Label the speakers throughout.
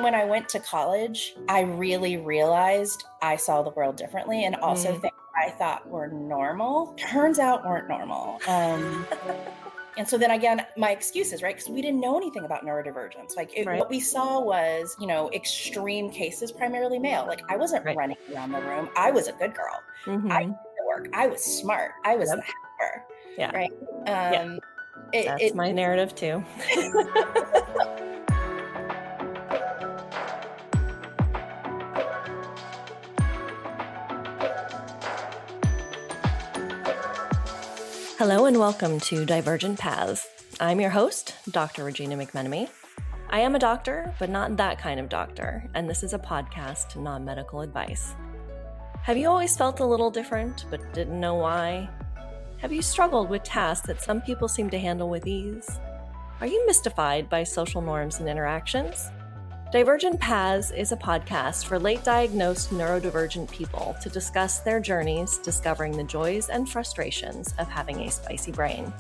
Speaker 1: When I went to college, I really realized I saw the world differently, and also things I thought were normal turns out weren't normal. And so then again, my excuses, right? Because we didn't know anything about neurodivergence.
Speaker 2: Right.
Speaker 1: What we saw was, extreme cases, primarily male. Like I wasn't
Speaker 2: Right.
Speaker 1: running around the room. I was a good girl. I did
Speaker 2: Mm-hmm.
Speaker 1: the work. I was smart. I was
Speaker 2: Yep.
Speaker 1: the helper,
Speaker 2: Yeah.
Speaker 1: right?
Speaker 2: Yeah.
Speaker 1: Um, it,
Speaker 2: That's
Speaker 1: it
Speaker 2: my narrative too. Hello and welcome to Divergent Paths. I'm your host, Dr. Regina McMenemy. I am a doctor, but not that kind of doctor, and this is a podcast, not medical advice. Have you always felt a little different, but didn't know why? Have you struggled with tasks that some people seem to handle with ease? Are you mystified by social norms and interactions? Divergent Paths is a podcast for late diagnosed neurodivergent people to discuss their journeys discovering the joys and frustrations of having a spicy brain.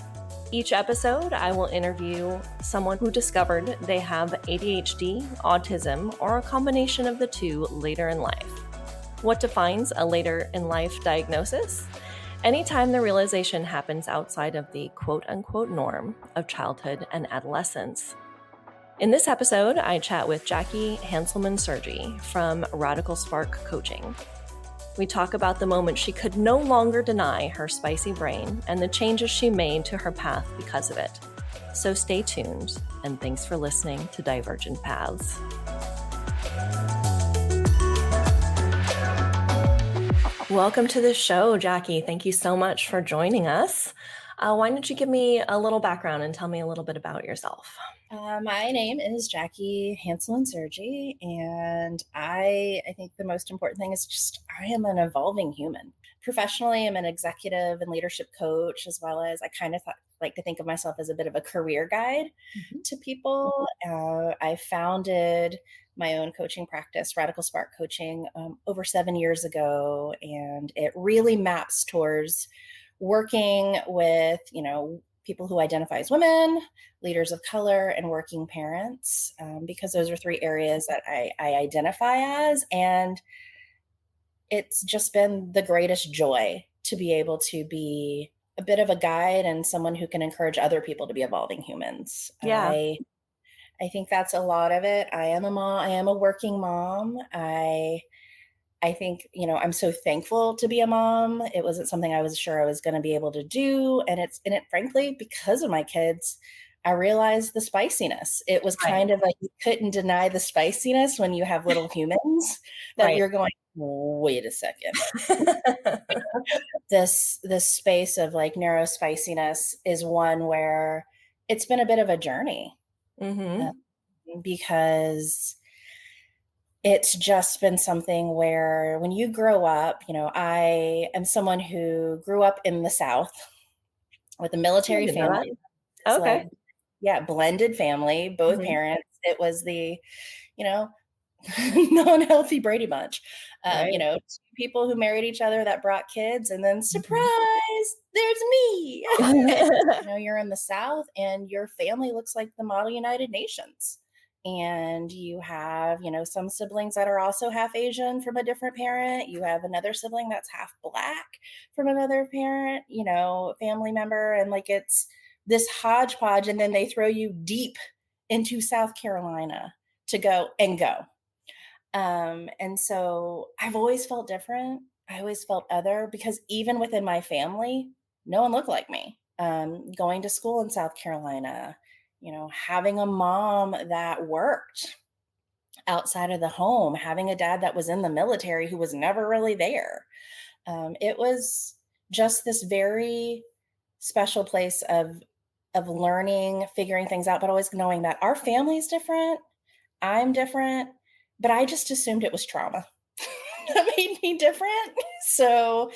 Speaker 2: Each episode, I will interview someone who discovered they have ADHD, autism, or a combination of the two later in life. What defines a later in life diagnosis? Anytime the realization happens outside of the quote-unquote norm of childhood and adolescence. In this episode, I chat with Jackie Hanselmann Sergi from Radical Spark Coaching. We talk about the moment she could no longer deny her spicy brain and the changes she made to her path because of it. So stay tuned, and thanks for listening to Divergent Paths. Welcome to the show, Jackie. Thank you so much for joining us. Why don't you give me a little background and tell me a little bit about yourself?
Speaker 1: My name is Jackie Hanselmann Sergi, and I think the most important thing is just I am an evolving human. Professionally, I'm an executive and leadership coach, as well as I kind of like to think of myself as a bit of a career guide to people. I founded my own coaching practice, Radical Spark Coaching, over 7 years ago, and it really maps towards working with, people who identify as women, leaders of color, and working parents, because those are three areas that I identify as. And it's just been the greatest joy to be able to be a bit of a guide and someone who can encourage other people to be evolving humans.
Speaker 2: Yeah.
Speaker 1: I think that's a lot of it. I am a mom. I am a working mom. I think, I'm so thankful to be a mom. It wasn't something I was sure I was going to be able to do. And frankly, because of my kids, I realized the spiciness. It was
Speaker 2: Right.
Speaker 1: kind of like you couldn't deny the spiciness when you have little humans that
Speaker 2: Right.
Speaker 1: you're going, wait a second. This space of like neurospiciness is one where it's been a bit of a journey,
Speaker 2: Mm-hmm.
Speaker 1: because it's just been something where when you grow up, I am someone who grew up in the South with a
Speaker 2: I
Speaker 1: military
Speaker 2: didn't know that.
Speaker 1: family. It's
Speaker 2: Okay.
Speaker 1: like, yeah, blended family, both
Speaker 2: Mm-hmm.
Speaker 1: parents. It was the, you know, non-healthy Brady Bunch.
Speaker 2: Right.
Speaker 1: Two people who married each other that brought kids, and then surprise, there's me. You're in the South and your family looks like the model United Nations. And you have, some siblings that are also half Asian from a different parent. You have another sibling that's half Black from another parent, family member. And like it's this hodgepodge. And then they throw you deep into South Carolina to go. And so I've always felt different. I always felt other because even within my family, no one looked like me. Going to school in South Carolina, having a mom that worked outside of the home, having a dad that was in the military who was never really there. It was just this very special place of learning, figuring things out, but always knowing that our family is different. I'm different, but I just assumed it was trauma that made me different. So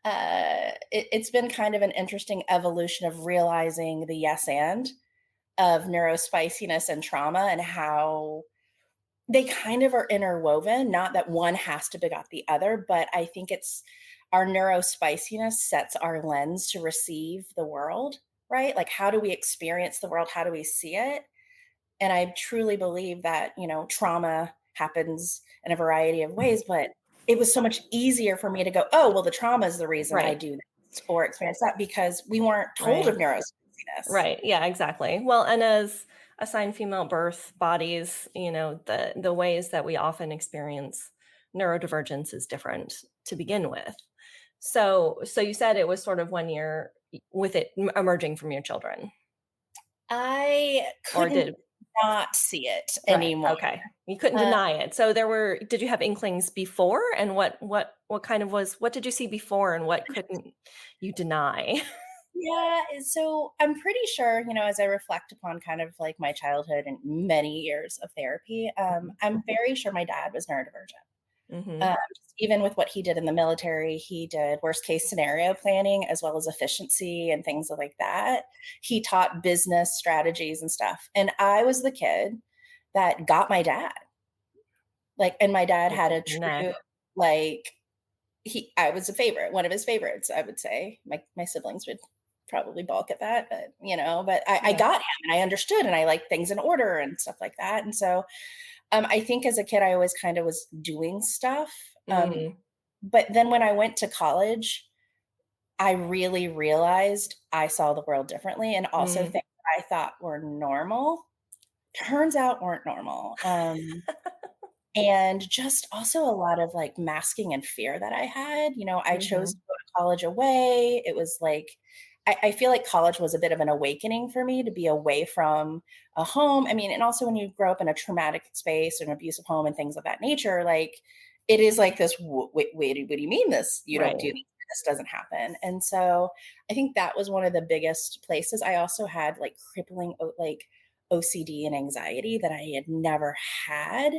Speaker 1: it's been kind of an interesting evolution of realizing the yes and of neurospiciness and trauma and how they kind of are interwoven. Not that one has to begot the other, but I think it's our neurospiciness sets our lens to receive the world, right? Like, how do we experience the world? How do we see it? And I truly believe that, trauma happens in a variety of ways, but it was so much easier for me to go, "Oh, well, the trauma is the reason I
Speaker 2: Right.
Speaker 1: do this or experience that," because we weren't told of
Speaker 2: Right.
Speaker 1: neurospiciness.
Speaker 2: Right. Yeah, exactly. Well, and as assigned female birth bodies, the ways that we often experience neurodivergence is different to begin with. So you said it was sort of when you're with it emerging from your children,
Speaker 1: I
Speaker 2: or
Speaker 1: couldn't
Speaker 2: did
Speaker 1: not see it
Speaker 2: right?
Speaker 1: anymore.
Speaker 2: Okay, you couldn't
Speaker 1: Uh,
Speaker 2: deny it. So there were. Did you have inklings before, and what kind of was what did you see before, and what couldn't you deny?
Speaker 1: yeah, so I'm pretty sure, as I reflect upon kind of like my childhood and many years of therapy, I'm very sure my dad was neurodivergent.
Speaker 2: Mm-hmm.
Speaker 1: Um, Even with what he did in the military, he did worst case scenario planning as well as efficiency and things like that. He taught business strategies and stuff. And I was the kid that got my dad. Like, and my dad had a
Speaker 2: Neck.
Speaker 1: true, like, I was a favorite, one of his favorites, I would say. My siblings would probably balk at that, but but I
Speaker 2: Yeah.
Speaker 1: got him and I understood and I liked things in order and stuff like that. And so I think as a kid I always kind of was doing stuff.
Speaker 2: Mm,
Speaker 1: But then when I went to college, I really realized I saw the world differently and also
Speaker 2: mm,
Speaker 1: things I thought were normal, turns out weren't normal. And just also a lot of, like, masking and fear that I had. I chose to
Speaker 2: mhm.
Speaker 1: go to college away. It was like I feel like college was a bit of an awakening for me to be away from a home. I mean, and also when you grow up in a traumatic space or an abusive home and things of that nature, like, it is like this, "W wait, what do you mean this you don't do
Speaker 2: Right.
Speaker 1: this doesn't happen?" And so, I think that was one of the biggest places. I also had, like, crippling OCD and anxiety that I had never had.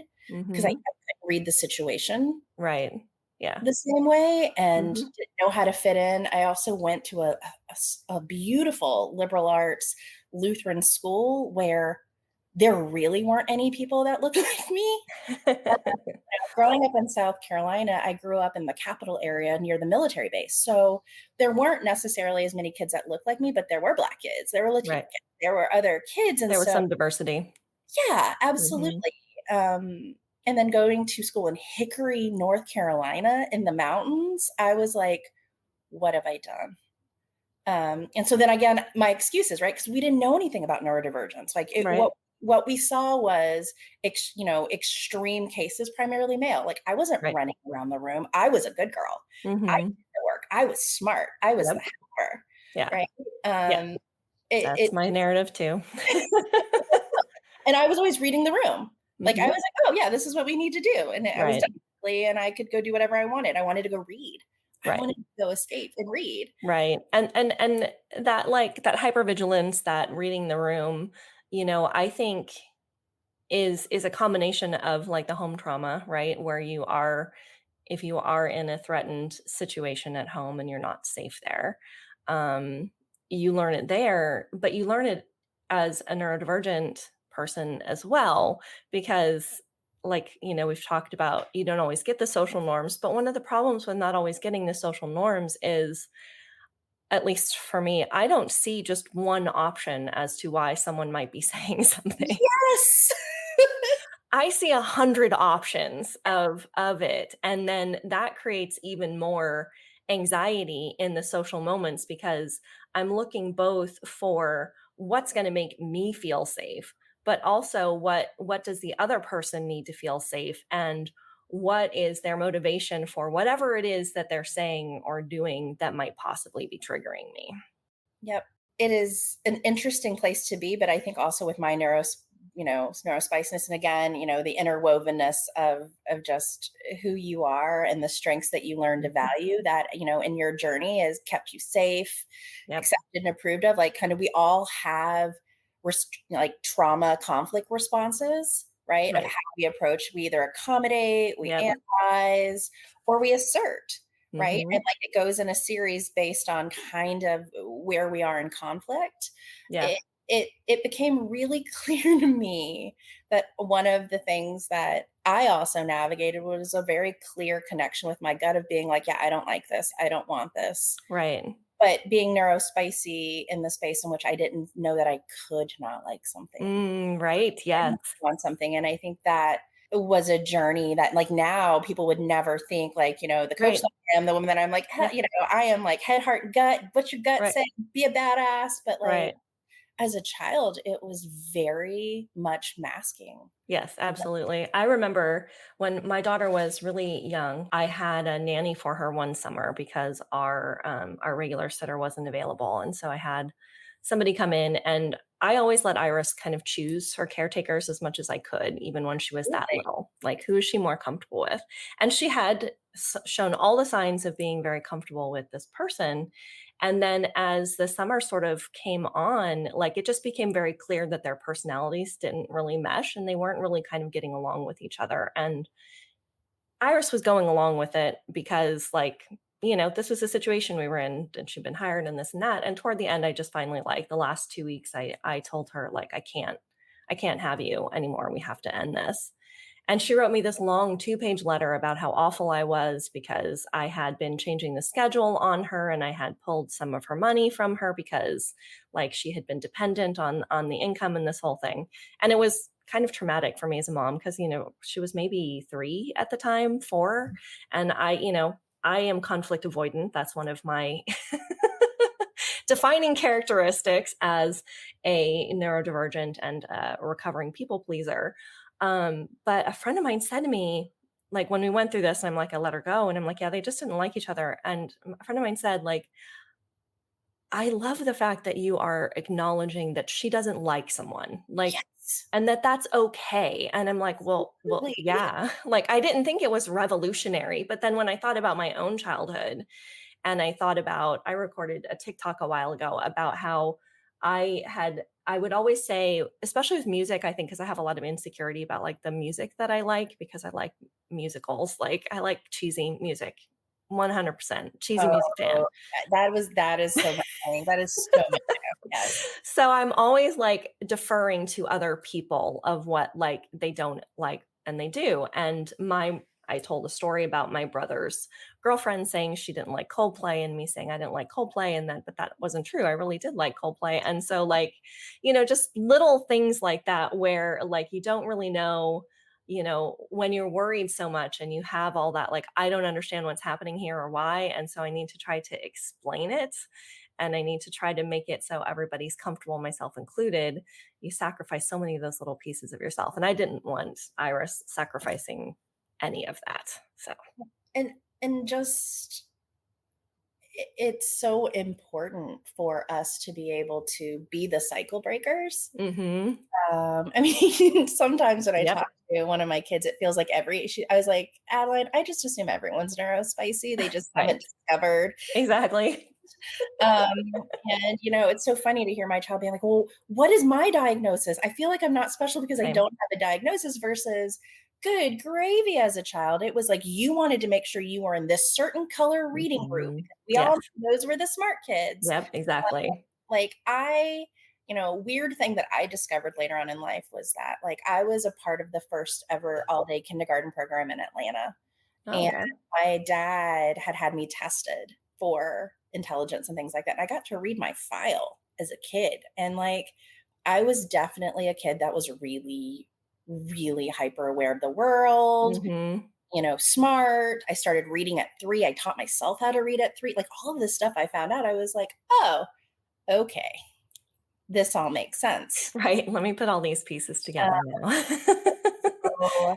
Speaker 1: 'Cause I
Speaker 2: Mhm.
Speaker 1: couldn't read the situation
Speaker 2: Right. Yeah.
Speaker 1: the same way and
Speaker 2: Mhm.
Speaker 1: didn't know how to fit in. I also went to a beautiful liberal arts Lutheran school where there really weren't any people that looked like me. Growing up in South Carolina, I grew up in the capital area near the military base, so there weren't necessarily as many kids that looked like me, but there were Black kids, there were Latino
Speaker 2: Right.
Speaker 1: kids, there were other kids, and
Speaker 2: There was
Speaker 1: so
Speaker 2: some diversity.
Speaker 1: yeah,
Speaker 2: Mhm.
Speaker 1: absolutely. And then going to school in Hickory, North Carolina in the mountains, I was like, "What have I done?" And so then again, my excuses, right? Because we didn't know anything about neurodivergence. Like
Speaker 2: Right.
Speaker 1: what we saw was, extreme cases, primarily male. Like I wasn't
Speaker 2: Right.
Speaker 1: running around the room. I was a good girl. I did
Speaker 2: Mhm.
Speaker 1: the work. I was smart. I was the
Speaker 2: Yep.
Speaker 1: helper,
Speaker 2: Yeah.
Speaker 1: right?
Speaker 2: Yeah.
Speaker 1: Um, it,
Speaker 2: That's
Speaker 1: it
Speaker 2: my narrative too.
Speaker 1: And I was always reading the room. Like, I
Speaker 2: Mhm.
Speaker 1: was like, "Oh, yeah, this is what we need to do," and I was
Speaker 2: Right.
Speaker 1: done quickly, and I could go do whatever I wanted. I wanted to go read. I
Speaker 2: Right.
Speaker 1: wanted to go escape and read.
Speaker 2: Right. And that, like, that hypervigilance, that reading the room, I think is a combination of, like, the home trauma, right? Where you are if you are in a threatened situation at home and you're not safe there, um, you learn it there, but you learn it as a neurodivergent person as well, because, like, we've talked about, you don't always get the social norms, but one of the problems with not always getting the social norms is, at least for me, I don't see just one option as to why someone might be saying something.
Speaker 1: Yes!
Speaker 2: I see 100 options of it, and then that creates even more anxiety in the social moments, because I'm looking both for what's gonna make me feel safe, but also what does the other person need to feel safe, and what is their motivation for whatever it is that they're saying or doing that might possibly be triggering me.
Speaker 1: Yep. It is an interesting place to be, but I think also with my neurospiciness, and again, the interwovenness of just who you are and the strengths that you learn to
Speaker 2: Mhm.
Speaker 1: value that, in your journey has kept you safe,
Speaker 2: Yep.
Speaker 1: accepted and approved of. Like kind of we all have like trauma conflict responses, right? Of
Speaker 2: Right.
Speaker 1: how we approach, we either accommodate, we
Speaker 2: Yep.
Speaker 1: analyze, or we assert. Right? And
Speaker 2: Mhm.
Speaker 1: like it goes in a series based on kind of where we are in conflict.
Speaker 2: Yeah.
Speaker 1: It became really clear to me that one of the things that I also navigated was a very clear connection with my gut of being like, yeah, I don't like this. I don't want this.
Speaker 2: Right.
Speaker 1: but being neurospicy in the space in which I didn't know that I could not like something,
Speaker 2: Right. Yes.
Speaker 1: want something, and I think that was a journey that, like, now people would never think, like, the coach
Speaker 2: Right.
Speaker 1: that I am, the woman that I'm like,
Speaker 2: Yeah.
Speaker 1: I am like head, heart, and gut. What's your gut
Speaker 2: Right.
Speaker 1: say? Be a badass. But like
Speaker 2: Right.
Speaker 1: as a child, it was very much masking.
Speaker 2: Yes, absolutely. I remember when my daughter was really young, I had a nanny for her one summer because our regular sitter wasn't available, and so I had somebody come in, and I always let Iris kind of choose her caretakers as much as I could, even when she was that
Speaker 1: Absolutely.
Speaker 2: little. Like, who is she more comfortable with? And she had shown all the signs of being very comfortable with this person. And then as the summer sort of came on, like it just became very clear that their personalities didn't really mesh and they weren't really kind of getting along with each other. And Iris was going along with it because, like, this was the situation we were in and she'd been hired and this and that. And toward the end, I just finally, like, the last 2 weeks, I told her, like, I can't have you anymore. We have to end this. And she wrote me this long 2-page letter about how awful I was because I had been changing the schedule on her and I had pulled some of her money from her because, like, she had been dependent on the income and this whole thing. And it was kind of traumatic for me as a mom because, she was maybe 3 at the time, 4, and I am conflict avoidant. That's one of my defining characteristics as a neurodivergent and a recovering people pleaser. But a friend of mine said to me, like, when we went through this, and I'm like, I let her go. And I'm like, yeah, they just didn't like each other. And a friend of mine said, like, I love the fact that you are acknowledging that she doesn't like someone. Like,
Speaker 1: Yes.
Speaker 2: and that's okay. And I'm like, well,
Speaker 1: Absolutely.
Speaker 2: yeah. Like, I didn't think it was revolutionary. But then when I thought about my own childhood, and I recorded a TikTok a while ago about how I would always say, especially with music, I think, because I have a lot of insecurity about, like, the music that I like because I like musicals. Like, I like cheesy music, 100% cheesy music fan.
Speaker 1: Oh, that is so much pain. That is so much. Yes.
Speaker 2: So I'm always, like, deferring to other people of what, like, they don't like and they do. And I told a story about my brother's girlfriend saying she didn't like Coldplay and me saying I didn't like Coldplay, and then but that wasn't true. I really did like Coldplay. And so, like, just little things like that where, like, you don't really know, when you're worried so much and you have all that, like, I don't understand what's happening here or why, and so I need to try to explain it, and I need to try to make it so everybody's comfortable, myself included. You sacrifice so many of those little pieces of yourself. And I didn't want Iris sacrificing any of that. So,
Speaker 1: And just it's so important for us to be able to be the cycle breakers.
Speaker 2: mhm.
Speaker 1: I mean, sometimes when I
Speaker 2: Yep.
Speaker 1: talk to one of my kids, it feels like I was like, Adeline, I just assume everyone's neurospicy. They just haven't
Speaker 2: Right.
Speaker 1: discovered.
Speaker 2: Exactly.
Speaker 1: Um, and it's so funny to hear my child being like, "Well, what is my diagnosis? I feel like I'm not special because I
Speaker 2: Same.
Speaker 1: don't have a diagnosis," versus good gravy as a child. It was like you wanted to make sure you were in this certain color reading group
Speaker 2: Mhm.
Speaker 1: because we
Speaker 2: Yes.
Speaker 1: all knew those were the smart kids.
Speaker 2: Yep. Exactly.
Speaker 1: Like weird thing that I discovered later on in life was that like I was a part of the first ever all day kindergarten program in Atlanta.
Speaker 2: Oh,
Speaker 1: And
Speaker 2: okay.
Speaker 1: my dad had me tested for intelligence and things like that. And I got to read my file as a kid. And like, I was definitely a kid that was really, really hyper aware of the world,
Speaker 2: Mhm.
Speaker 1: smart. I started reading at 3. I taught myself how to read at 3. Like all of this stuff I found out, I was like, oh, okay, this all makes sense.
Speaker 2: Right. Let me put all these pieces together now.
Speaker 1: So,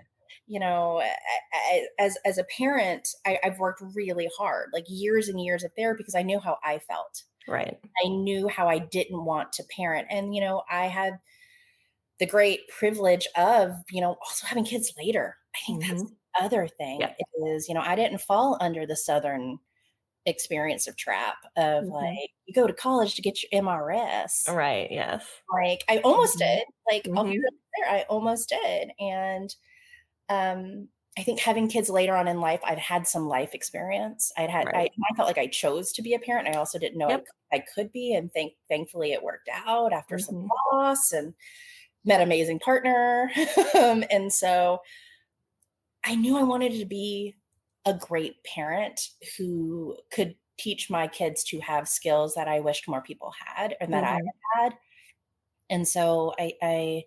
Speaker 1: as a parent, I've worked really hard, like years and years of therapy, because I knew how I felt.
Speaker 2: Right.
Speaker 1: I knew how I didn't want to parent, and I had the great privilege of also having kids later. I think that's
Speaker 2: Mhm.
Speaker 1: the other thing
Speaker 2: Yep.
Speaker 1: is I didn't fall under the Southern experience of trap of like
Speaker 2: Mhm.
Speaker 1: you go to college to get your MRS.
Speaker 2: Right. Yes.
Speaker 1: Like I almost
Speaker 2: Mhm.
Speaker 1: did. Like I'll be
Speaker 2: Mhm.
Speaker 1: really clear, I almost did, and Um, I think having kids later on in life, I'd had some life experience.
Speaker 2: Right.
Speaker 1: I felt like I chose to be a parent. I also didn't know
Speaker 2: Yep.
Speaker 1: I could be, and thankfully it worked out after some
Speaker 2: Mhm.
Speaker 1: loss and met an amazing partner. And so I knew I wanted to be a great parent who could teach my kids to have skills that I wished more people had and that I
Speaker 2: Mhm.
Speaker 1: had. And so I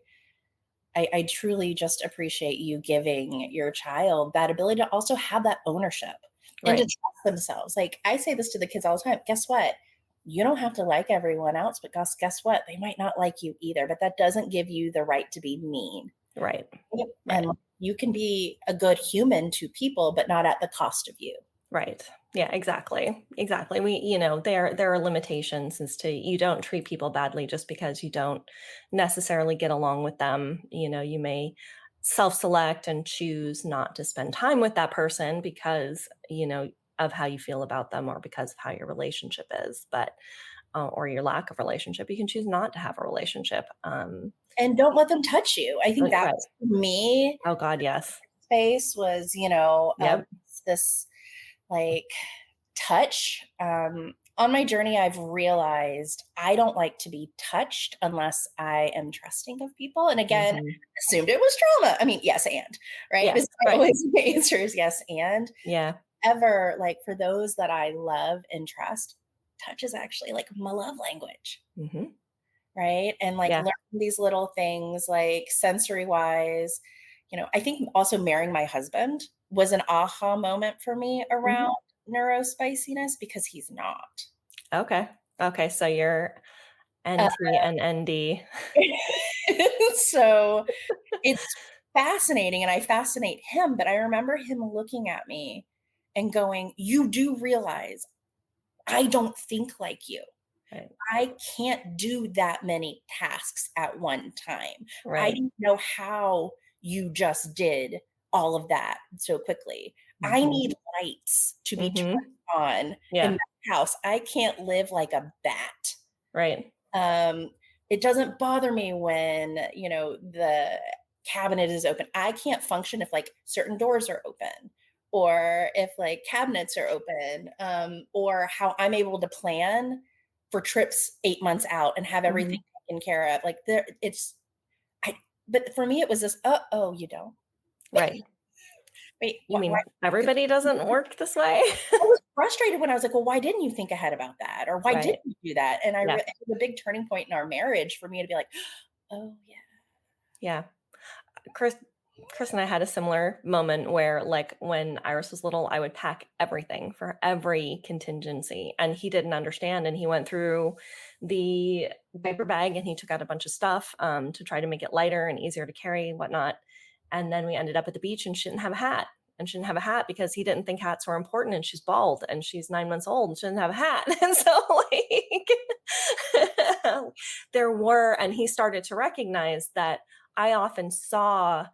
Speaker 1: truly just appreciate you giving your child that ability to also have that ownership and to
Speaker 2: Right.
Speaker 1: trust themselves. Like I say this to the kids all the time. Guess what? You don't have to like everyone else, but guess what? They might not like you either, but that doesn't give you the right to be mean.
Speaker 2: Right.
Speaker 1: Yep.
Speaker 2: Right.
Speaker 1: And you can be a good human to people, but not at the cost of you.
Speaker 2: Right. Yeah, exactly. Exactly. There are limitations as to you don't treat people badly just because you don't necessarily get along with them. You may self-select and choose not to spend time with that person because, of how you feel about them or because of how your relationship is, but or your lack of relationship. You can choose not to have a relationship.
Speaker 1: And don't let them touch you. I think that
Speaker 2: Right.
Speaker 1: was for me,
Speaker 2: Oh God, yes.
Speaker 1: space was,
Speaker 2: Yep.
Speaker 1: this like touch. On my journey, I've realized I don't like to be touched unless I am trusting of people. And again,
Speaker 2: Mhm.
Speaker 1: assumed it was trauma. I mean, yes, and right.
Speaker 2: Yes.
Speaker 1: Because I
Speaker 2: Right.
Speaker 1: always my answer is yes, and
Speaker 2: Yeah.
Speaker 1: ever like for those that I love and trust, touch is actually like my love language.
Speaker 2: Mhm.
Speaker 1: Right. And like
Speaker 2: Yeah.
Speaker 1: learn these little things like sensory wise. I think also marrying my husband was an aha moment for me
Speaker 2: Mhm.
Speaker 1: around neurospiciness because he's not.
Speaker 2: Okay. Okay, so you're NT and ND.
Speaker 1: So, it's fascinating, and I fascinate him, but I remember him looking at me and going, "You do realize I don't think like you.
Speaker 2: Right.
Speaker 1: I can't do that many tasks at one time. I
Speaker 2: Right.
Speaker 1: don't know how you just did all of that so quickly. I
Speaker 2: Mhm.
Speaker 1: need lights to be
Speaker 2: Mhm.
Speaker 1: turned on in
Speaker 2: Yeah.
Speaker 1: my house. I can't live like a bat."
Speaker 2: Right.
Speaker 1: Um, it doesn't bother me when, the cabinet is open. I can't function if like certain doors are open or if like cabinets are open, or how I'm able to plan for trips 8 months out and have everything
Speaker 2: Mhm.
Speaker 1: taken care of. Like there it's I but for me it was this, oh, you don't?
Speaker 2: Right.
Speaker 1: Wait,
Speaker 2: You
Speaker 1: why?
Speaker 2: mean everybody doesn't work this way?
Speaker 1: I was frustrated when I was like, "Well, why didn't you think ahead about that?" Or, "Why
Speaker 2: Right.
Speaker 1: didn't you do that?" And
Speaker 2: Yeah.
Speaker 1: it was a big turning point in our marriage for me to be like, "Oh, yeah."
Speaker 2: Yeah. Chris and I had a similar moment where, like, when Iris was little, I would pack everything for every contingency, and he didn't understand, and he went through the diaper bag, and he took out a bunch of stuff, to try to make it lighter and easier to carry and whatnot, and then we ended up at the beach, and she didn't have a hat, and she didn't have a hat because he didn't think hats were important, and she's bald, and she's 9 months old, and she didn't have a hat, and so, like, and he started to recognize that I often saw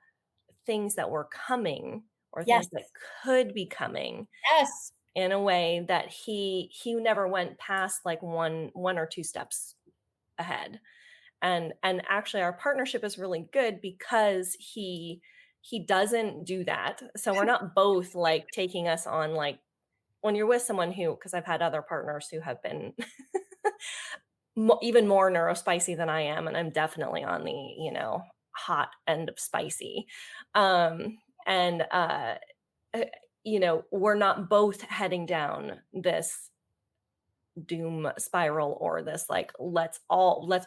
Speaker 2: things that were coming or
Speaker 1: Yes,
Speaker 2: things that could be coming
Speaker 1: yes,
Speaker 2: in a way that he never went past like one or two steps ahead. And actually our partnership is really good because he doesn't do that. So we're not both like taking us on like when you're with someone who, because I've had other partners who have been even more neurospicy than I am, and I'm definitely on the, hot end of spicy. And uh, we're not both heading down this doom spiral or this like let's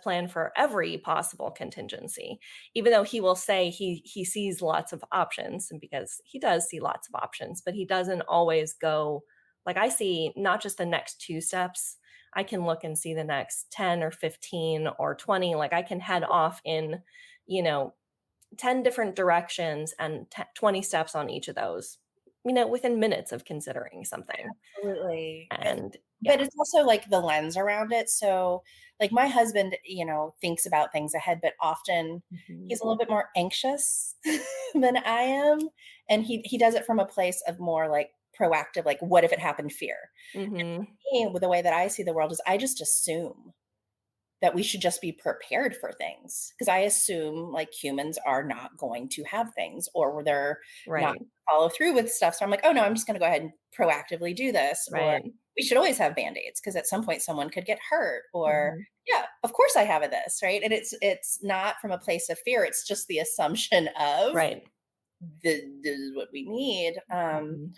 Speaker 2: plan for every possible contingency, even though he will say he sees lots of options, and because he does see lots of options, but he doesn't always go like I see not just the next two steps. I can look and see the next 10 or 15 or 20. Like I can head off in, you know 10 different directions and 20 steps on each of those, within minutes of considering something.
Speaker 1: absolutely.
Speaker 2: And
Speaker 1: But
Speaker 2: yeah.
Speaker 1: it's also, like, the lens around it, so, like, my husband, thinks about things ahead, but often
Speaker 2: Mhm.
Speaker 1: he's a little bit more anxious than I am, and he does it from a place of more, like, proactive, like, "What if it happened?" fear.
Speaker 2: Mhm.
Speaker 1: Me, with the way that I see the world is I just assume that we should just be prepared for things because I assume like humans are not going to have things or they're not
Speaker 2: Right.
Speaker 1: follow through with stuff. So I'm like, oh no, I'm just going to go ahead and proactively do this. Or
Speaker 2: Right.
Speaker 1: we should always have band-aids because at some point someone could get hurt. Or
Speaker 2: Mhm.
Speaker 1: yeah, of course I have a this, right? And it's not from a place of fear. It's just the assumption of
Speaker 2: Right.
Speaker 1: this is what we need.
Speaker 2: Mhm.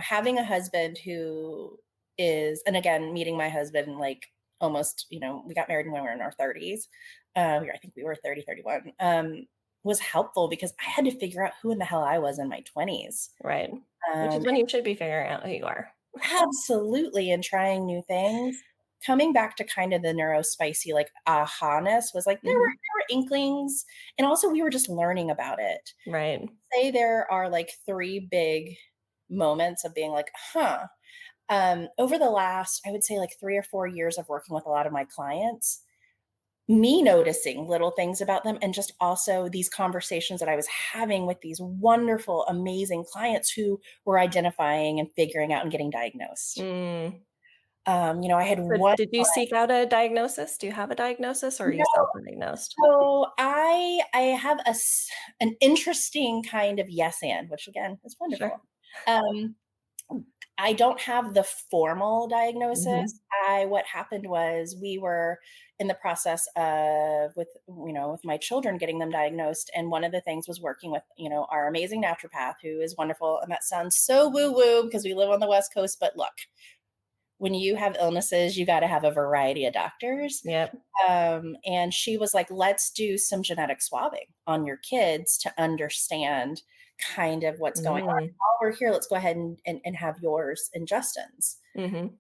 Speaker 1: Having a husband who is, and again, meeting my husband, like, almost, we got married when we were in our 30s. I think we were 30, 31. Was helpful because I had to figure out who in the hell I was in my 20s.
Speaker 2: Right. Which is
Speaker 1: Um,
Speaker 2: when you should be figuring out who you are.
Speaker 1: Absolutely, and trying new things. Coming back to kind of the neurospicy, like, aha-ness was like,
Speaker 2: Mhm.
Speaker 1: there were inklings, and also we were just learning about it.
Speaker 2: Right.
Speaker 1: Say there are, like, 3 big moments of being like, "Huh." Over the last, I would say, like, 3 or 4 years of working with a lot of my clients, me noticing little things about them, and just also these conversations that I was having with these wonderful, amazing clients who were identifying and figuring out and getting diagnosed.
Speaker 2: Mm.
Speaker 1: I had
Speaker 2: So
Speaker 1: one
Speaker 2: did you seek out a diagnosis? Do you have a diagnosis or are you
Speaker 1: no,
Speaker 2: self-diagnosed?
Speaker 1: so I have an interesting kind of yes and, which again is
Speaker 2: Sure.
Speaker 1: wonderful. Um, I don't have the formal
Speaker 2: Mhm.
Speaker 1: diagnosis. What happened was we were in the process of with my children getting them diagnosed, and one of the things was working with, our amazing naturopath who is wonderful, and that sounds so woo woo because we live on the West Coast, but look, when you have illnesses, you got to have a variety of doctors.
Speaker 2: Yep.
Speaker 1: And she was like, let's do some genetic swabbing on your kids to understand kind of what's going on.
Speaker 2: Mm.
Speaker 1: While we're here, let's go ahead and have yours and Justin's.
Speaker 2: Mhm.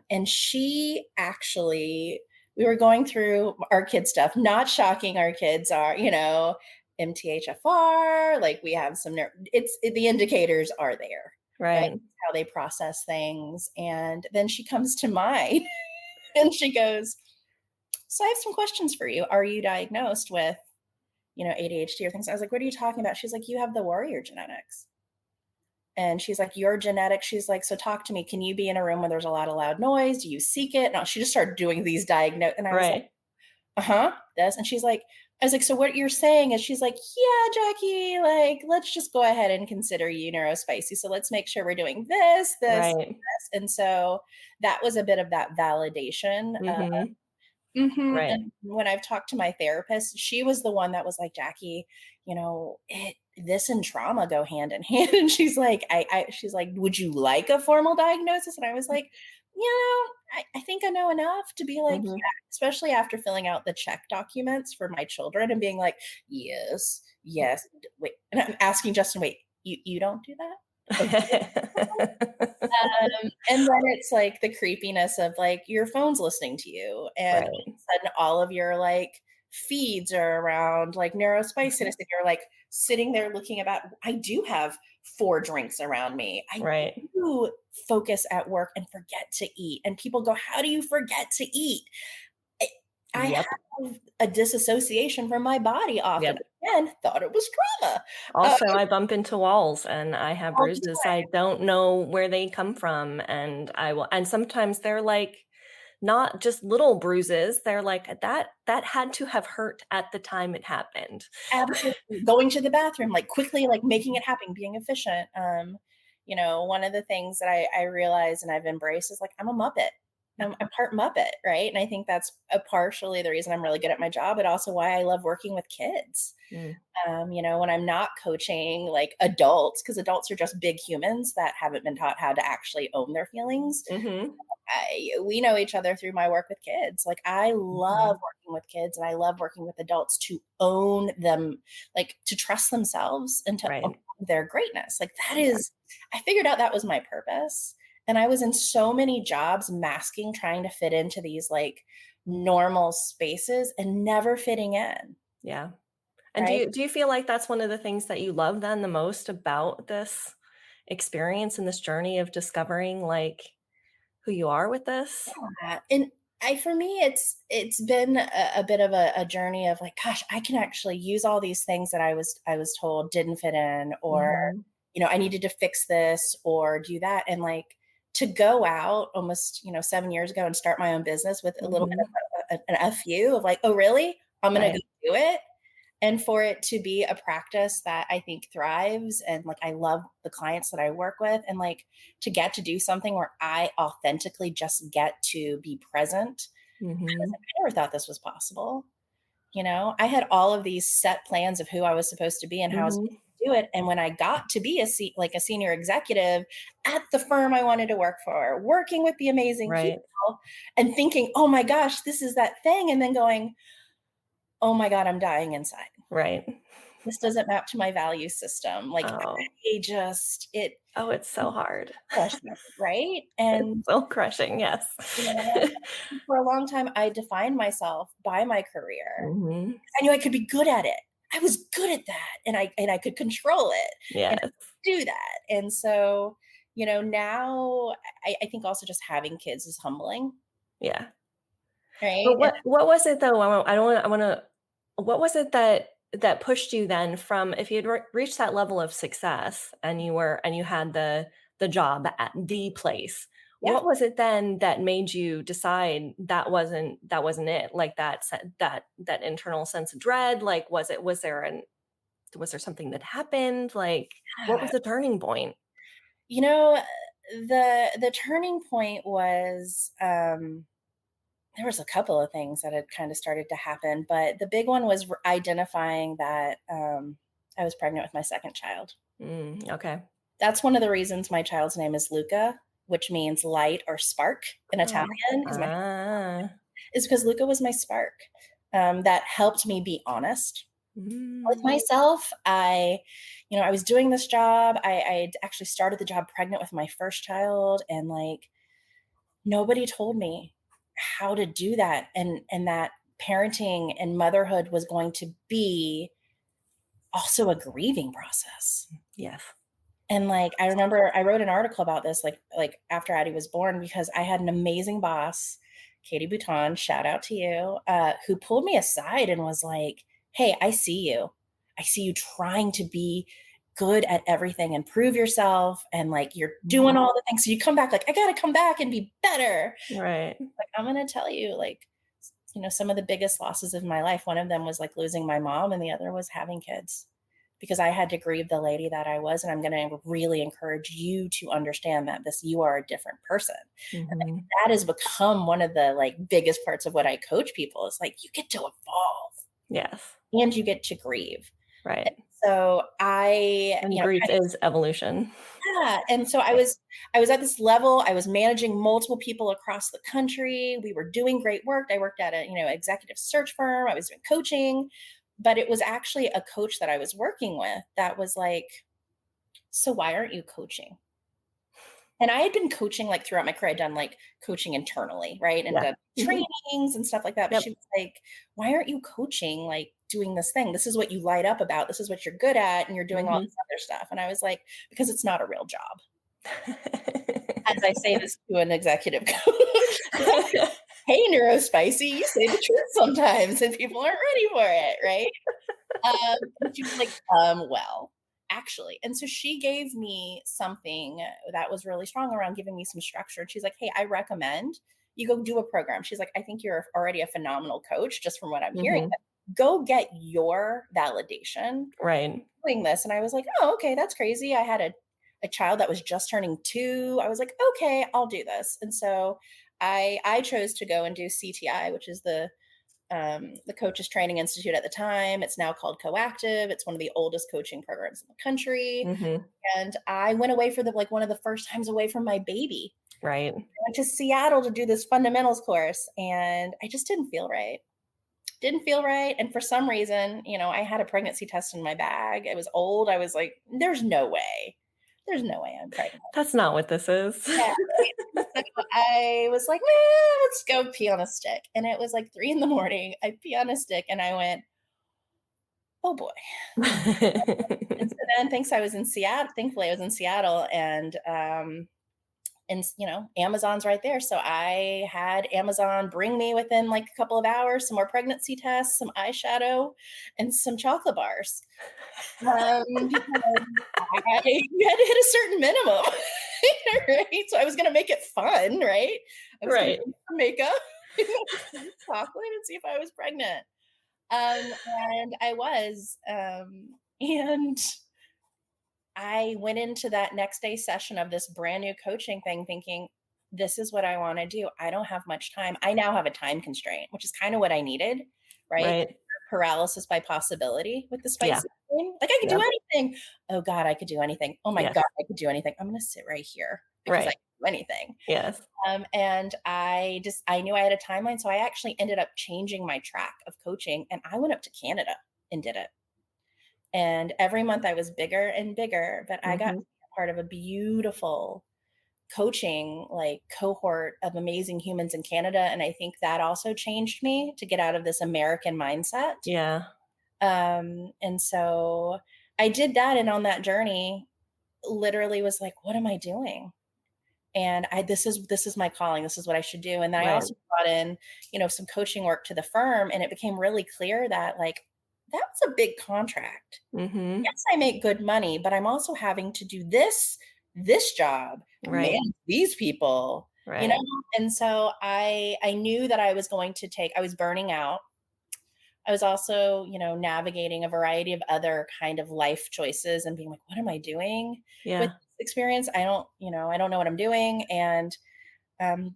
Speaker 1: And she actually, we were going through our kid stuff, not shocking. Our kids are, MTHFR, like we have some, the indicators are there, right?
Speaker 2: Right.
Speaker 1: How they process things. And then she comes to mine and she goes, so I have some questions for you. Are you diagnosed with, ADHD or things? I was like, what are you talking about? She's like, you have the warrior genetics. And she's like, your genetics. She's like, so talk to me. Can you be in a room where there's a lot of loud noise? Do you seek it? No, she just started doing these diagnose. And I was like,
Speaker 2: Right.
Speaker 1: uh-huh, this. And she's like, I was like, so what you're saying is, she's like, yeah, Jackie, like, let's just go ahead and consider you neurospicy. So let's make sure we're doing this,
Speaker 2: Right.
Speaker 1: and so that was a bit of that validation.
Speaker 2: Mhm. Right.
Speaker 1: And when I've talked to my therapist, she was the one that was like, Jackie, this and trauma go hand in hand. And she's like, she's like, would you like a formal diagnosis? And I was like, I think I know enough to be like,
Speaker 2: Mhm.
Speaker 1: yeah, especially after filling out the check documents for my children and being like, yes, yes, wait. And I'm asking Justin, wait, you don't do that? Okay. And then it's like the creepiness of like your phone's listening to you, and all of
Speaker 2: Right.
Speaker 1: a sudden all of your like feeds are around like neurospiciness,
Speaker 2: Mhm.
Speaker 1: and you're like sitting there looking about. I do have 4 drinks around me. I
Speaker 2: Right.
Speaker 1: do focus at work and forget to eat. And people go, how do you forget to eat? I, I
Speaker 2: Yep.
Speaker 1: have a disassociation from my body often.
Speaker 2: Yep.
Speaker 1: Again, thought it was trauma. Uh,
Speaker 2: Also, I bump into walls and I have
Speaker 1: all the
Speaker 2: bruises. I don't know where they come from, and I will and sometimes they're, like, not just little bruises, they're like, "That had to have hurt at the time it happened."
Speaker 1: Absolutely. Going to the bathroom, like, quickly, like, making it happen, being efficient. One of the things that I realize and I've embraced is, like, I'm a Muppet. I'm part Muppet, right? And I think that's a partially the reason I'm really good at my job, but also why I love working with kids.
Speaker 2: Mm.
Speaker 1: When I'm not coaching, like, adults, because adults are just big humans that haven't been taught how to actually own their feelings.
Speaker 2: Mhm.
Speaker 1: We know each other through my work with kids. Like, I love
Speaker 2: Mhm.
Speaker 1: working with kids and I love working with adults to own them, like to trust themselves and to own
Speaker 2: Right.
Speaker 1: their greatness. Like, that
Speaker 2: Yeah.
Speaker 1: is, I figured out that was my purpose. And I was in so many jobs masking, trying to fit into these like normal spaces and never fitting in.
Speaker 2: Yeah. And
Speaker 1: Right.
Speaker 2: do you feel like that's one of the things that you love then the most about this experience and this journey of discovering, like, who you are with this?
Speaker 1: And for me, it's been a bit of a journey of like, gosh, I can actually use all these things that I was told didn't fit in, or
Speaker 2: Mhm.
Speaker 1: I needed to fix this or do that, and like to go out almost 7 years ago and start my own business with a little
Speaker 2: Mhm.
Speaker 1: bit of an FU of like, oh really? I'm gonna go
Speaker 2: Right.
Speaker 1: do it. And for it to be a practice that I think thrives, and like I love the clients that I work with, and like to get to do something where I authentically just get to be present.
Speaker 2: Mhm.
Speaker 1: I never thought this was possible. I had all of these set plans of who I was supposed to be and how I was
Speaker 2: Mhm.
Speaker 1: supposed do it. And when I got to be like a senior executive at the firm I wanted to work for, working with the amazing people,
Speaker 2: Right.
Speaker 1: and thinking, oh my gosh, this is that thing. And then going, oh my God, I'm dying inside.
Speaker 2: Right.
Speaker 1: This doesn't map to my value system. Like,
Speaker 2: Oh.
Speaker 1: I just, it
Speaker 2: Oh, it's so hard.
Speaker 1: crushed me, right?
Speaker 2: It's
Speaker 1: And
Speaker 2: so crushing, yes.
Speaker 1: you know, for a long time, I defined myself by my career.
Speaker 2: Mhm.
Speaker 1: I knew I could be good at it. I was good at that, and I could control it, and I
Speaker 2: Yes.
Speaker 1: could do that. And so, now I think also just having kids is humbling,
Speaker 2: Yeah. But
Speaker 1: right? And
Speaker 2: what was it though? I don't wanna I wanna what was it that pushed you then from if you had reached that level of success and you had the job at the place,
Speaker 1: yeah,
Speaker 2: what was it then that made you decide that wasn't it? Like that internal sense of dread? Like was there something that happened? Like what was the turning point?
Speaker 1: you know, the turning point was, there was a couple of things that had kind of started to happen, but the big one was identifying that, I was pregnant with my second child.
Speaker 2: Okay.
Speaker 1: That's one of the reasons my child's name is Luca, which means light or spark in Italian,
Speaker 2: Oh.
Speaker 1: is my
Speaker 2: Ah.
Speaker 1: is because Luca was my spark, that helped me be honest with
Speaker 2: Mm.
Speaker 1: myself. I was doing this job. I'd actually started the job pregnant with my first child, and, like, nobody told me how to do that, and that parenting and motherhood was going to be also a grieving process.
Speaker 2: Yes.
Speaker 1: And, like, I remember I wrote an article about this, like, after Addie was born, because I had an amazing boss, Katie Bouton, shout out to you, who pulled me aside and was like, "Hey, I see you. I see you trying to be good at everything and prove yourself, and, like, you're doing
Speaker 2: Mhm.
Speaker 1: all the things." So you come back like, "I gotta come back and be better."
Speaker 2: Right.
Speaker 1: Like, I'm gonna tell you, like, some of the biggest losses of my life, one of them was, like, losing my mom, and the other was having kids, because I had to grieve the lady that I was, and I'm gonna really encourage you to understand that you are a different person. And, like,
Speaker 2: Mhm.
Speaker 1: that has become one of the, like, biggest parts of what I coach people is, like, you get to evolve
Speaker 2: Yes.
Speaker 1: and you get to grieve.
Speaker 2: Right.
Speaker 1: So I,
Speaker 2: And grief
Speaker 1: kind
Speaker 2: is evolution.
Speaker 1: yeah, and so I was at this level, I was managing multiple people across the country, we were doing great work, I worked at a, executive search firm, I was doing coaching, but it was actually a coach that I was working with that was like, "So why aren't you coaching?" And I had been coaching, like, throughout my career, I'd done, like, coaching internally, right, and
Speaker 2: Yeah.
Speaker 1: done
Speaker 2: Mhm.
Speaker 1: trainings and stuff like that, but
Speaker 2: Yep.
Speaker 1: she was like, "Why aren't you coaching, like, doing this thing? This is what you light up about, this is what you're good at, and you're doing all
Speaker 2: Mhm.
Speaker 1: this other stuff." And I was like, "Because it's not a real job." As I say this to an executive coach. "Hey, neurospicy, you say the truth sometimes, and people aren't ready for it," right? And she was like, well, actually." And so she gave me something that was really strong around giving me some structure. And she's like, "Hey, I recommend you go do a program." She's like, "I think you're already a phenomenal coach just from what I'm hearing.
Speaker 2: Mhm.
Speaker 1: But go get your validation
Speaker 2: Right.
Speaker 1: doing this." And I was like, "Oh, okay, that's crazy." I had a child that was just turning 2. I was like, "Okay, I'll do this." And so I chose to go and do CTI, which is the Coaches Training Institute at the time. It's now called Coactive. It's one of the oldest coaching programs in the country.
Speaker 2: Mhm.
Speaker 1: And I went away for one of the first times away from my baby.
Speaker 2: Right.
Speaker 1: I went to Seattle to do this fundamentals course, and I just didn't feel right. Didn't feel right. And for some reason, I had a pregnancy test in my bag. It was old. I was like, "There's no way. There's no way I'm pregnant."
Speaker 2: That's not what this is.
Speaker 1: Yeah, right? And so I was like, "Man, let's go pee on a stick." And it was like 3 in the morning. I pee on a stick and I went, "Oh boy." And so then thankfully I was in Seattle, and Amazon's right there. So I had Amazon bring me within like a couple of hours some more pregnancy tests, some eyeshadow, and some chocolate bars. Because you had to hit a certain minimum, right? So I was gonna make it fun, right? I was gonna
Speaker 2: Right.
Speaker 1: bring some makeup, chocolate, and see if I was pregnant. And I was, and I went into that next day session of this brand new coaching thing thinking, this is what I want to do. I don't have much time. I now have a time constraint, which is kind of what I needed, right?
Speaker 2: Right.
Speaker 1: Paralysis by possibility with the
Speaker 2: Yeah.
Speaker 1: spicy anything? Like, I could do
Speaker 2: Yep.
Speaker 1: anything. Oh god, I could do anything. Oh my
Speaker 2: Yes.
Speaker 1: god, I could do anything. I'm gonna sit right here because I
Speaker 2: Right.
Speaker 1: can do anything.
Speaker 2: Yes.
Speaker 1: And I knew I had a timeline, so I actually ended up changing my track of coaching, and I went up to Canada and did it. And every month I was bigger and bigger, but I got to
Speaker 2: Mhm.
Speaker 1: be a part of a beautiful coaching, like, cohort of amazing humans in Canada, and I think that also changed me to get out of this American mindset.
Speaker 2: Yeah.
Speaker 1: And so I did that, and on that journey, literally was like, "What am I doing?" And this is my calling. This is what I should do. And then I
Speaker 2: Right.
Speaker 1: also brought in, some coaching work to the firm, and it became really clear that, like, that was a big contract.
Speaker 2: Mhm.
Speaker 1: Yes, I make good money, but I'm also having to do this job,
Speaker 2: Right.
Speaker 1: manage these people, you know?
Speaker 2: Right.
Speaker 1: And so I knew that I was burning out. I was also, navigating a variety of other kind of life choices and being like, what am I doing with
Speaker 2: Yeah.
Speaker 1: this experience? I don't know what I'm doing, and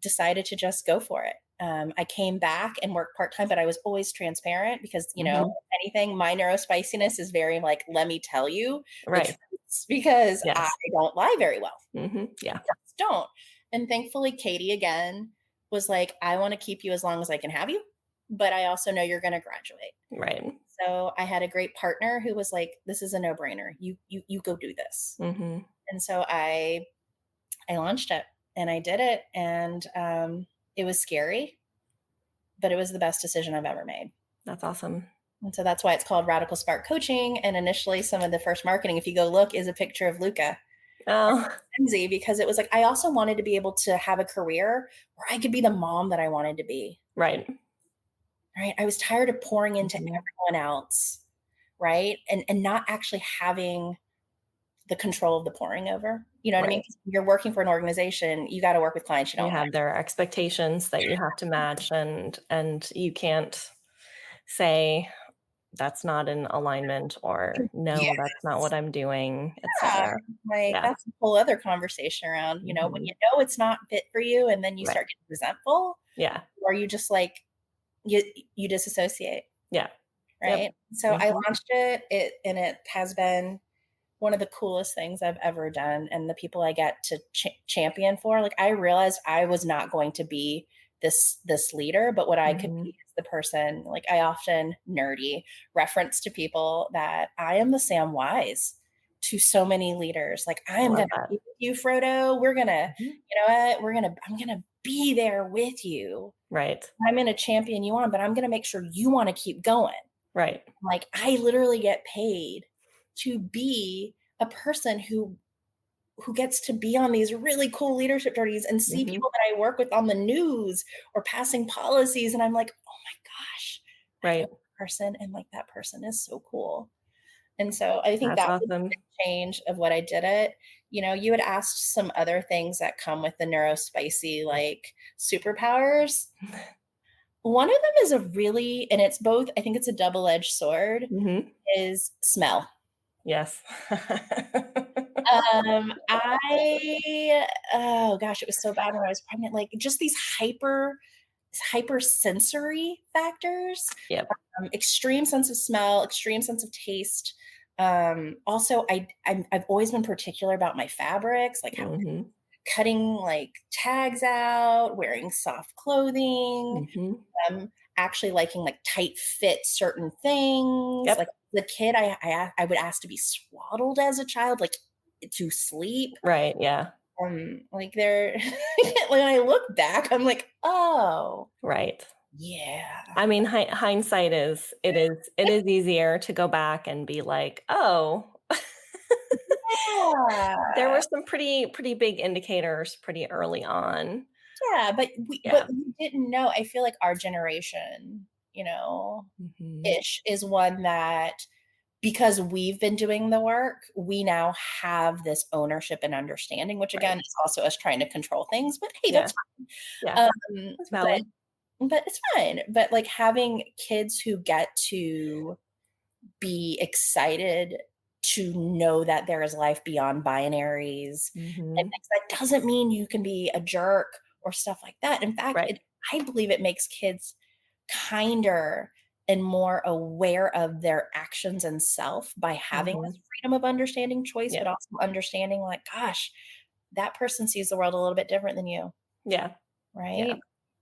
Speaker 1: decided to just go for it. I came back and worked part time, but I was always transparent because,
Speaker 2: Mhm.
Speaker 1: if anything, my neurospiciness is very like, let me tell you the
Speaker 2: Right.
Speaker 1: truth because I
Speaker 2: Yes.
Speaker 1: don't lie very well.
Speaker 2: Yeah.
Speaker 1: Just don't. And thankfully, Katie again was like, I want to keep you as long as I can have you, but I also know you're going to graduate.
Speaker 2: Right.
Speaker 1: So I had a great partner who was like, this is a no brainer. You go do this.
Speaker 2: Mhm.
Speaker 1: And so I launched it and I did it. And it was scary, but it was the best decision I've ever made.
Speaker 2: That's awesome.
Speaker 1: And so that's why it's called Radical Spark Coaching. And initially, some of the first marketing, if you go look, is a picture of Luca
Speaker 2: Oh,
Speaker 1: because it was like I also wanted to be able to have a career where I could be the mom that I wanted to be.
Speaker 2: right.
Speaker 1: Right. I was tired of pouring into
Speaker 2: Mhm.
Speaker 1: everyone else. Right. And not actually having the control of the pouring over. You know what I mean?
Speaker 2: Right.
Speaker 1: 'Cause you're working for an organization, you got to work with clients you
Speaker 2: You
Speaker 1: don't like.
Speaker 2: have their expectations that you have to match, and you can't say that's not in alignment or no, that's not what
Speaker 1: Yes.
Speaker 2: I'm doing,
Speaker 1: Yeah,
Speaker 2: etc.
Speaker 1: like,
Speaker 2: Yeah.
Speaker 1: that's a whole other conversation around, when
Speaker 2: Mhm.
Speaker 1: you know it's not fit for you and then you
Speaker 2: Right.
Speaker 1: start getting resentful,
Speaker 2: Yeah.
Speaker 1: or you just, like, you you disassociate,
Speaker 2: Yeah. Yep.
Speaker 1: right? So I
Speaker 2: Mhm.
Speaker 1: launched it has been one of the coolest things I've ever done, and the people I get to champion for, like, I realized I was not going to be this leader, but what I could be
Speaker 2: Mhm.
Speaker 1: is the person. Like, I often nerdy reference to people that I am the Sam Wise to so many leaders. Like, I
Speaker 2: I
Speaker 1: am
Speaker 2: love
Speaker 1: gonna
Speaker 2: that.
Speaker 1: be with you, Frodo. We're gonna,
Speaker 2: Mhm.
Speaker 1: you know what? I'm gonna be there with you.
Speaker 2: Right.
Speaker 1: I'm gonna champion you on, but I'm gonna make sure you wanna keep going.
Speaker 2: Right.
Speaker 1: Like, I literally get paid to be a person who gets to be on these really cool leadership journeys and see
Speaker 2: Mhm.
Speaker 1: people that I work with on the news or passing policies, and I'm like, "Oh my gosh, I know
Speaker 2: Right.
Speaker 1: that person, and, like, that person is so cool." And so I think
Speaker 2: That's
Speaker 1: that was a
Speaker 2: awesome.
Speaker 1: big change of what I did it. You had asked some other things that come with the neurospicy, like, superpowers. One of them is a really and it's both I think it's a double-edged sword,
Speaker 2: Mhm.
Speaker 1: is smell.
Speaker 2: Yes.
Speaker 1: I oh gosh, it was so bad when I was pregnant, like, just these hypersensory factors,
Speaker 2: Yep.
Speaker 1: extreme sense of smell, extreme sense of taste. Also, I've always been particular about my fabrics, like how
Speaker 2: Mhm.
Speaker 1: cutting, like, tags out, wearing soft clothing,
Speaker 2: Mhm.
Speaker 1: actually liking, like, tight fit certain things.
Speaker 2: Yep.
Speaker 1: Like, the kid, I would ask to be swaddled as a child, like, to sleep.
Speaker 2: Right, yeah.
Speaker 1: Like, they're when I look back, I'm like, "Oh,
Speaker 2: Right.
Speaker 1: yeah."
Speaker 2: I mean, it is easier to go back and be like, "Oh, there
Speaker 1: Yeah.
Speaker 2: were some pretty big indicators pretty early on."
Speaker 1: Yeah,
Speaker 2: Yeah.
Speaker 1: but we didn't know. I feel like our generation,
Speaker 2: Mhm.
Speaker 1: ish, is one that because we've been doing the work, we now have this ownership and understanding, which
Speaker 2: Right.
Speaker 1: again is also us trying to control things, but hey,
Speaker 2: Yeah.
Speaker 1: that's
Speaker 2: Yeah.
Speaker 1: fine.
Speaker 2: That's valid.
Speaker 1: But it's fine. But, like, having kids who get to be excited to know that there is life beyond binaries and
Speaker 2: Mhm.
Speaker 1: things, that doesn't mean you can be a jerk or stuff like that. In fact,
Speaker 2: Right.
Speaker 1: I believe it makes kids kinder and more aware of their actions and self by having
Speaker 2: Mhm.
Speaker 1: this freedom of understanding choice,
Speaker 2: Yeah.
Speaker 1: but also understanding like, gosh, that person sees the world a little bit different than you,
Speaker 2: Yeah. Yeah.
Speaker 1: right?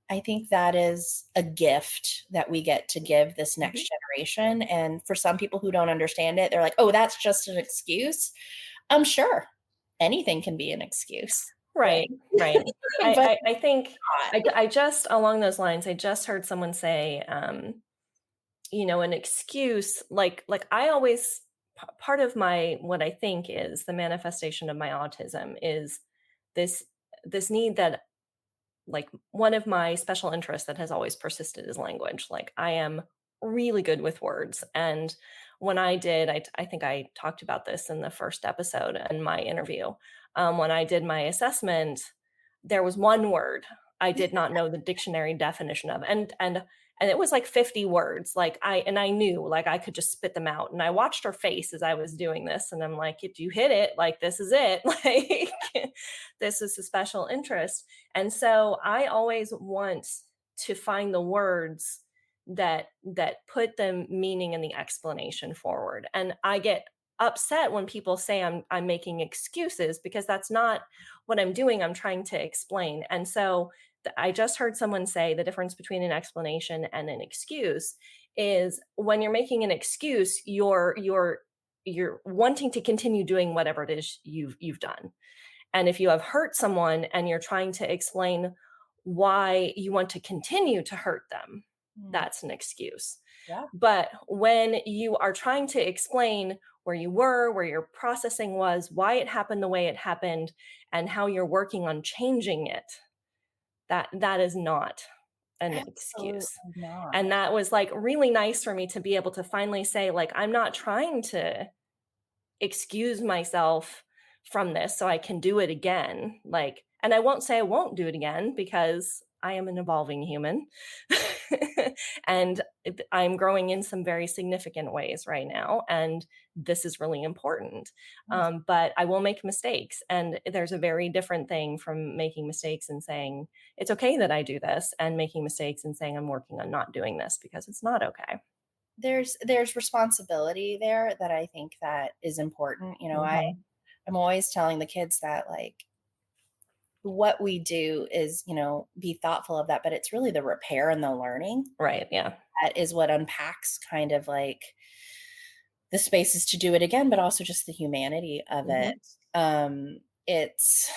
Speaker 1: I think that is a gift that we get to give this
Speaker 2: Mhm.
Speaker 1: next generation. And for some people who don't understand it, they're like, oh, that's just an excuse. I'm sure anything can be an excuse, right?
Speaker 2: Right, right.
Speaker 1: But
Speaker 2: I think
Speaker 1: not.
Speaker 2: I just along those lines, I just heard someone say, an excuse like I always part of my what I think is the manifestation of my autism is this this need that like one of my special interests that has always persisted is language. Like I am really good with words. And when I did, I think I talked about this in the first episode in my interview. When I did my assessment, there was one word I did not know the dictionary definition of, and it was like 50 words. Like I knew like I could just spit them out. And I watched her face as I was doing this, and I'm like, if you hit it, like this is it, like this is a special interest. And so I always want to find the words that put the meaning and the explanation forward. And I get upset when people say I'm making excuses because that's not what I'm doing. I'm trying to explain. And so I just heard someone say the difference between an explanation and an excuse is when you're making an excuse, you're wanting to continue doing whatever it is you've done. And if you have hurt someone and you're trying to explain why you want to continue to hurt them,
Speaker 1: Mm,
Speaker 2: that's an excuse.
Speaker 1: yeah.
Speaker 2: But when you are trying to explain where you were, where your processing was, why it happened the way it happened, and how you're working on changing it, that is not an
Speaker 1: Absolutely
Speaker 2: excuse.
Speaker 1: not.
Speaker 2: And that was like really nice for me to be able to finally say, like, I'm not trying to excuse myself from this so I can do it again. Like, and I won't say I won't do it again because I am an evolving human. And I'm growing in some very significant ways right now. And this is really important.
Speaker 1: Yes.
Speaker 2: But I will make mistakes. And there's a very different thing from making mistakes and saying, it's okay that I do this, and making mistakes and saying, I'm working on not doing this because it's not okay.
Speaker 1: There's responsibility there that I think that is important.
Speaker 2: Mhm.
Speaker 1: I'm always telling the kids that like what we do is, be thoughtful of that, but it's really the repair and the learning
Speaker 2: Right. Yeah.
Speaker 1: that is what unpacks kind of like the spaces to do it again, but also just the humanity of it.
Speaker 2: Mhm.
Speaker 1: Um, it's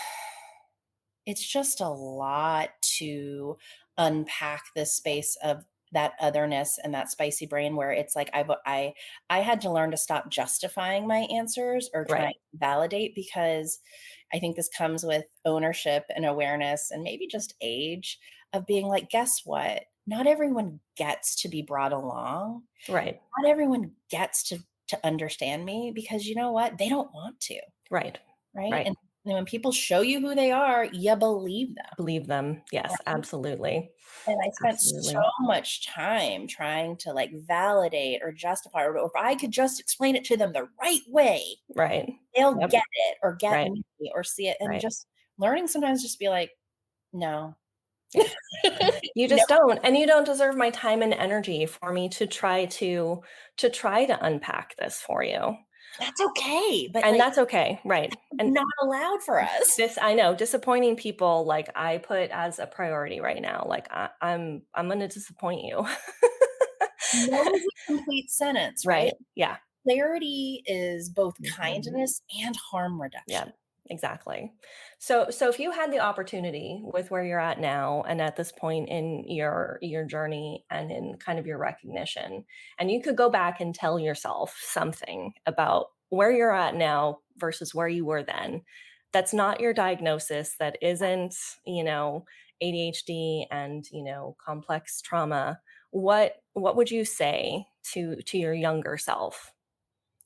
Speaker 1: it's just a lot to unpack the space of that otherness and that spicy brain where it's like I had to learn to stop justifying my answers or trying
Speaker 2: Right.
Speaker 1: to validate because I think this comes with ownership and awareness and maybe just age of being like, guess what? Not everyone gets to be brought along.
Speaker 2: Right.
Speaker 1: Not everyone gets to understand me because you know what? They don't want to,
Speaker 2: Right.
Speaker 1: right?
Speaker 2: Right.
Speaker 1: And when people show you who they are, you believe them.
Speaker 2: Believe them. Yes,
Speaker 1: Right?
Speaker 2: absolutely.
Speaker 1: And I spent so
Speaker 2: Absolutely.
Speaker 1: much time trying to, like, validate or justify, or if I could just explain it to them the right way,
Speaker 2: Right.
Speaker 1: they'll
Speaker 2: Yep.
Speaker 1: get it or get
Speaker 2: Right.
Speaker 1: me or see it, and
Speaker 2: Right.
Speaker 1: just learning sometimes just be like, "No."
Speaker 2: Yeah. You
Speaker 1: No,
Speaker 2: just don't, and you don't deserve my time and energy for me to try to unpack this for you.
Speaker 1: that's okay, but,
Speaker 2: And
Speaker 1: like,
Speaker 2: that's okay. Right.
Speaker 1: it's
Speaker 2: And
Speaker 1: not allowed for us.
Speaker 2: this I know, disappointing people, like, I put as a priority right now. Like, I'm gonna disappoint you.
Speaker 1: No is a complete sentence, right?
Speaker 2: Right. Yeah.
Speaker 1: Clarity is both
Speaker 2: Mhm.
Speaker 1: kindness and harm
Speaker 2: Yeah,
Speaker 1: reduction.
Speaker 2: exactly. So if you had the opportunity with where you're at now and at this point in your journey and in kind of your recognition, and you could go back and tell yourself something about where you're at now versus where you were then, that's not your diagnosis, that isn't, ADHD and, complex trauma, what would you say to your younger self?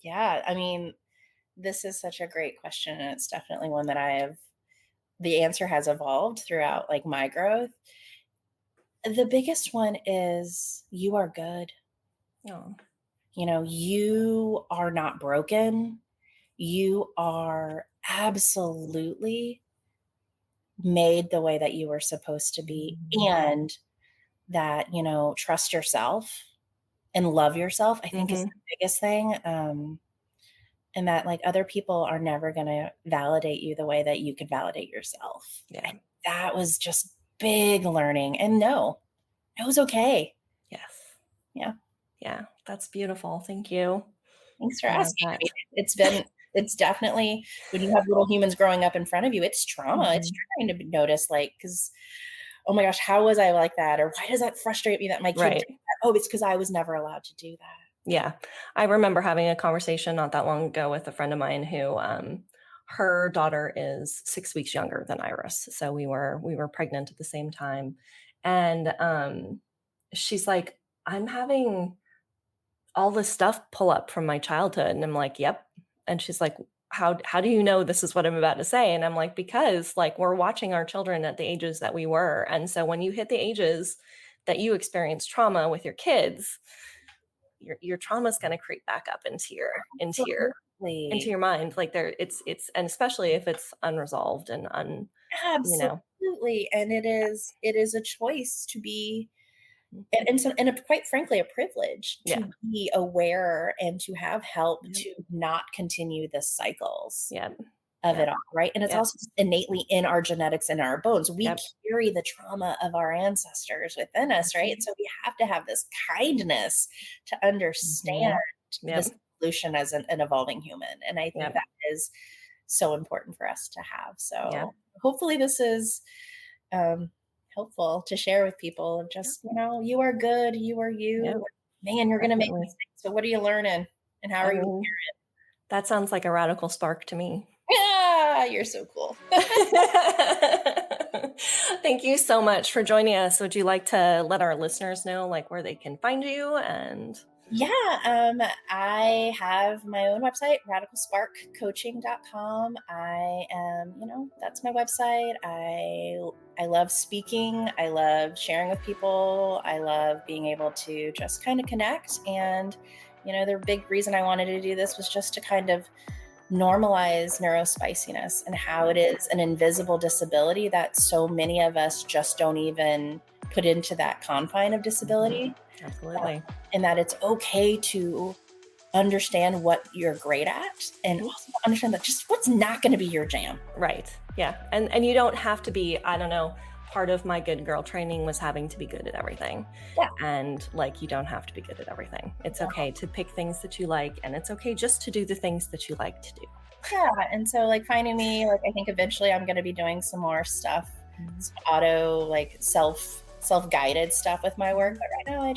Speaker 1: Yeah, I mean, this is such a great question, and it's definitely one that the answer has evolved throughout, like, my growth. The biggest one is you are good.
Speaker 2: Oh,
Speaker 1: You are not broken. You are absolutely made the way that you were supposed to be, and that, trust yourself and love yourself, I think is
Speaker 2: Mm-hmm.
Speaker 1: the biggest thing. And that like other people are never going to validate you the way that you could validate yourself.
Speaker 2: Yeah.
Speaker 1: And that was just big learning. And no, it was okay.
Speaker 2: Yes.
Speaker 1: Yeah.
Speaker 2: Yeah. That's beautiful. Thank you.
Speaker 1: Thanks for
Speaker 2: I love
Speaker 1: asking. I
Speaker 2: that.
Speaker 1: mean, it's definitely when you have little humans growing up in front of you, it's trauma. It's
Speaker 2: Mhm.
Speaker 1: trying to be noticed, like, because, oh my gosh, how was I like that? Or why does that frustrate me that my kid did
Speaker 2: Right.
Speaker 1: that? Oh, it's because I was never allowed to do that.
Speaker 2: Yeah. I remember having a conversation not that long ago with a friend of mine who her daughter is 6 weeks younger than Iris. So we were pregnant at the same time. And she's like, I'm having all this stuff pull up from my childhood. And I'm like, yep. And she's like, how do you know this is what I'm about to say? And I'm like, because like we're watching our children at the ages that we were. And so when you hit the ages that you experience trauma with your kids, your trauma is going to creep back up into
Speaker 1: Absolutely.
Speaker 2: your mind. Like there, it's and especially if it's unresolved and you know.
Speaker 1: Absolutely. And it is a choice to be
Speaker 2: Mhm.
Speaker 1: and quite frankly, a privilege
Speaker 2: Yeah.
Speaker 1: to be aware and to have help
Speaker 2: Yep.
Speaker 1: to not continue the cycles
Speaker 2: Yep.
Speaker 1: of
Speaker 2: Yep.
Speaker 1: it all, right? And it's
Speaker 2: Yep.
Speaker 1: also just innately in our genetics and our bones. We
Speaker 2: Yep.
Speaker 1: carry the trauma of our ancestors within us, right?
Speaker 2: Mhm.
Speaker 1: So we have to have this kindness to understand
Speaker 2: Mhm.
Speaker 1: this
Speaker 2: Yep.
Speaker 1: evolution as an evolving human. And I think
Speaker 2: Yep.
Speaker 1: that is so important for us to have.
Speaker 2: Yep.
Speaker 1: So hopefully this is um, helpful to share with people of
Speaker 2: Yep.
Speaker 1: just, you are good, you are
Speaker 2: Yep.
Speaker 1: you. Man, you're going to make
Speaker 2: Definitely.
Speaker 1: mistakes. So what are you learning? And how
Speaker 2: I
Speaker 1: are you?
Speaker 2: mean, that sounds like a radical spark to me.
Speaker 1: Yeah, you're so cool.
Speaker 2: Thank you so much for joining us. Would you like to let our listeners know like where they can find you and
Speaker 1: Yeah, I have my own website, radicalsparkcoaching.com. I am, that's my website. I love speaking. I love sharing with people. I love being able to just kind of connect. And, the big reason I wanted to do this was just to kind of normalize neurospiciness and how it is an invisible disability that so many of us just don't even put into that confine of
Speaker 2: Mhm.
Speaker 1: disability,
Speaker 2: Absolutely.
Speaker 1: and that it's okay to understand what you're great at and
Speaker 2: Mhm.
Speaker 1: also understand that just what's not going to be your jam.
Speaker 2: Right. Yeah. And you don't have to be, I don't know, part of my good girl training was having to be good at everything.
Speaker 1: Yeah.
Speaker 2: And like you don't have to be good at everything. It's okay to pick things that you like and it's okay just to do the things that you like to do.
Speaker 1: Yeah. And so like finding me, like I think eventually I'm going to be doing some more stuff,
Speaker 2: Mhm.
Speaker 1: some auto, like self-guided stuff with my work.
Speaker 2: Mhm.
Speaker 1: But right now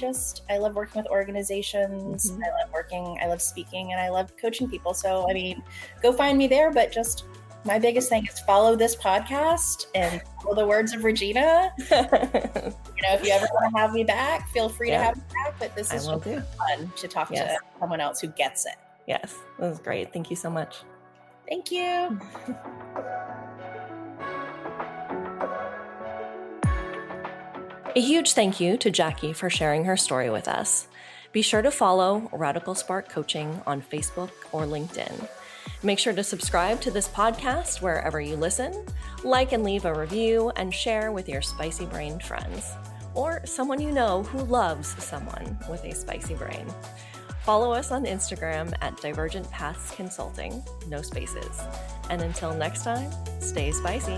Speaker 1: I love working with organizations.
Speaker 2: Mhm.
Speaker 1: I love speaking, and I love coaching people. So I mean, go find me there, but just my biggest thing is follow this podcast and follow the words of Regina. If you ever want to have me back, feel free to
Speaker 2: Yep,
Speaker 1: have me back. But this
Speaker 2: I
Speaker 1: is
Speaker 2: will
Speaker 1: just
Speaker 2: do.
Speaker 1: fun to talk to
Speaker 2: Yes.
Speaker 1: someone else who gets it.
Speaker 2: Yes. That was great. Thank you so much.
Speaker 1: Thank you.
Speaker 2: A huge thank you to Jackie for sharing her story with us. Be sure to follow Radical Spark Coaching on Facebook or LinkedIn. Make sure to subscribe to this podcast wherever you listen, like and leave a review, and share with your spicy brained friends or someone you know who loves someone with a spicy brain. Follow us on Instagram at Divergent Paths Consulting, no spaces. And until next time, stay spicy.